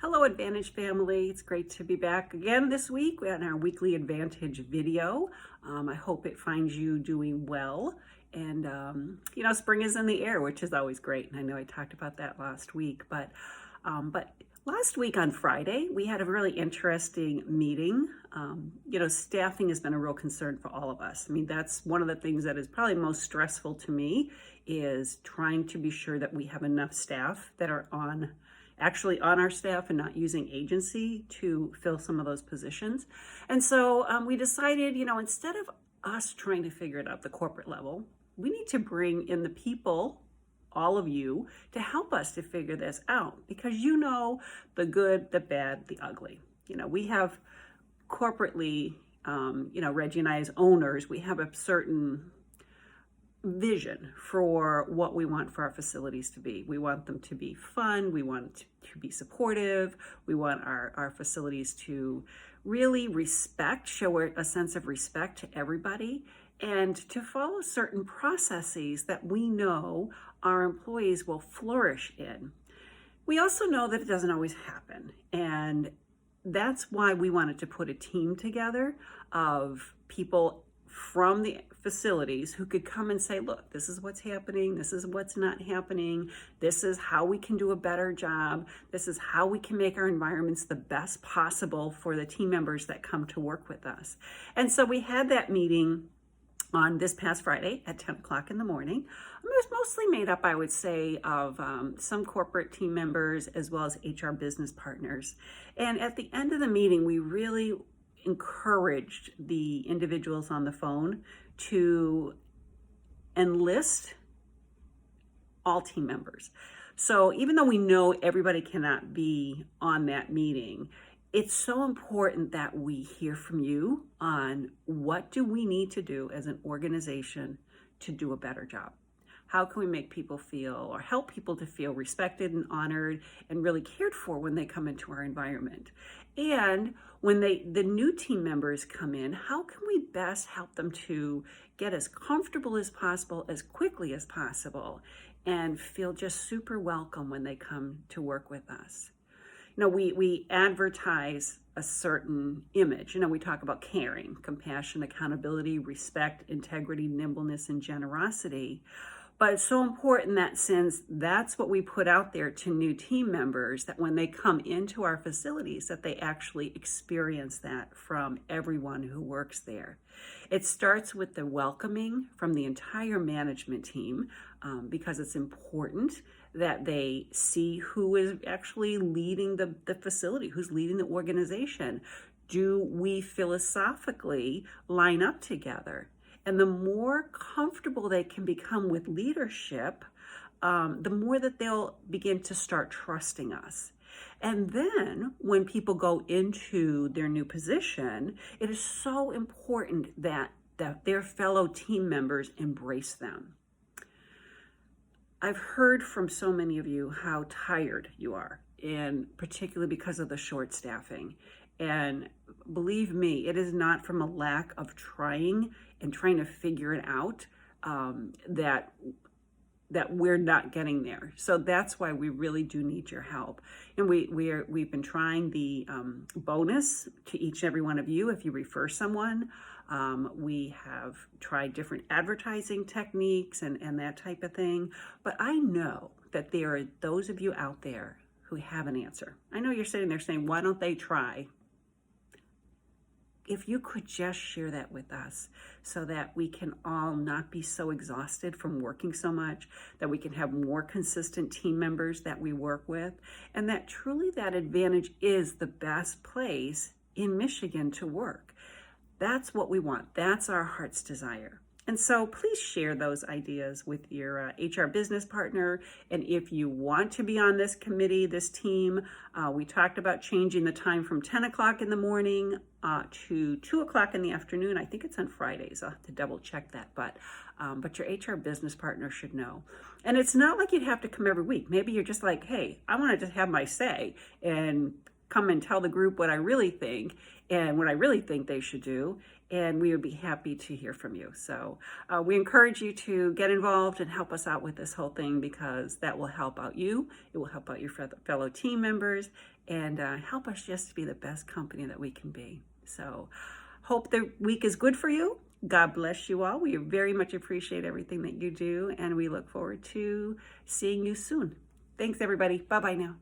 Hello, Advantage family. It's great to be back again this week on our weekly Advantage video. I hope it finds you doing well. And, spring is in the air, which is always great. And I know I talked about that last week, but last week on Friday, we had a really interesting meeting. Staffing has been a real concern for all of us. I mean, that's one of the things that is probably most stressful to me is trying to be sure that we have enough staff that are actually on our staff and not using agency to fill some of those positions. And so we decided, instead of us trying to figure it out at the corporate level, we need to bring in the people, all of you, to help us to figure this out, because the good, the bad, the ugly. We have corporately, Reggie and I as owners, we have a certain vision for what we want for our facilities to be. We want them to be fun. We want to be supportive. We want our facilities to really show a sense of respect to everybody, and to follow certain processes that we know our employees will flourish in. We also know that it doesn't always happen, and that's why we wanted to put a team together of people from the facilities who could come and say, look, this is what's happening, this is what's not happening, this is how we can do a better job, this is how we can make our environments the best possible for the team members that come to work with us. And so we had that meeting on this past Friday at 10 o'clock in the morning. It was mostly made up, I would say, of some corporate team members as well as HR business partners. And at the end of the meeting, we really encouraged the individuals on the phone to enlist all team members. So even though we know everybody cannot be on that meeting, it's so important that we hear from you on what do we need to do as an organization to do a better job. How can we make people feel or help people to feel respected and honored and really cared for when they come into our environment? And when the new team members come in, how can we best help them to get as comfortable as possible, as quickly as possible, and feel just super welcome when they come to work with us? We advertise a certain image. We talk about caring, compassion, accountability, respect, integrity, nimbleness, and generosity. But it's so important that since that's what we put out there to new team members, that when they come into our facilities, that they actually experience that from everyone who works there. It starts with the welcoming from the entire management team, because it's important that they see who is actually leading the facility, who's leading the organization. Do we philosophically line up together? And the more comfortable they can become with leadership, the more that they'll begin to start trusting us. And then when people go into their new position, it is so important that their fellow team members embrace them. I've heard from so many of you how tired you are, and particularly because of the short staffing. And believe me, it is not from a lack of trying to figure it out that we're not getting there. So that's why we really do need your help. And we've been trying the bonus to each and every one of you if you refer someone. We have tried different advertising techniques and that type of thing. But I know that there are those of you out there who have an answer. I know you're sitting there saying, why don't they try? If you could just share that with us so that we can all not be so exhausted from working so much, that we can have more consistent team members that we work with, and that truly that Advantage is the best place in Michigan to work. That's what we want. That's our heart's desire. And so please share those ideas with your HR business partner. And if you want to be on this committee, this team, we talked about changing the time from 10 o'clock in the morning to 2 o'clock in the afternoon. I think it's on Fridays. I'll have to double check that. But your HR business partner should know. And it's not like you'd have to come every week. Maybe you're just like, hey, I want to just have my say and come and tell the group what I really think and what I really think they should do. and we would be happy to hear from you. So we encourage you to get involved and help us out with this whole thing, because that will help out you. It will help out your fellow team members, and help us just to be the best company that we can be. So hope the week is good for you. God bless you all. We very much appreciate everything that you do, and we look forward to seeing you soon. Thanks, everybody. Bye-bye now.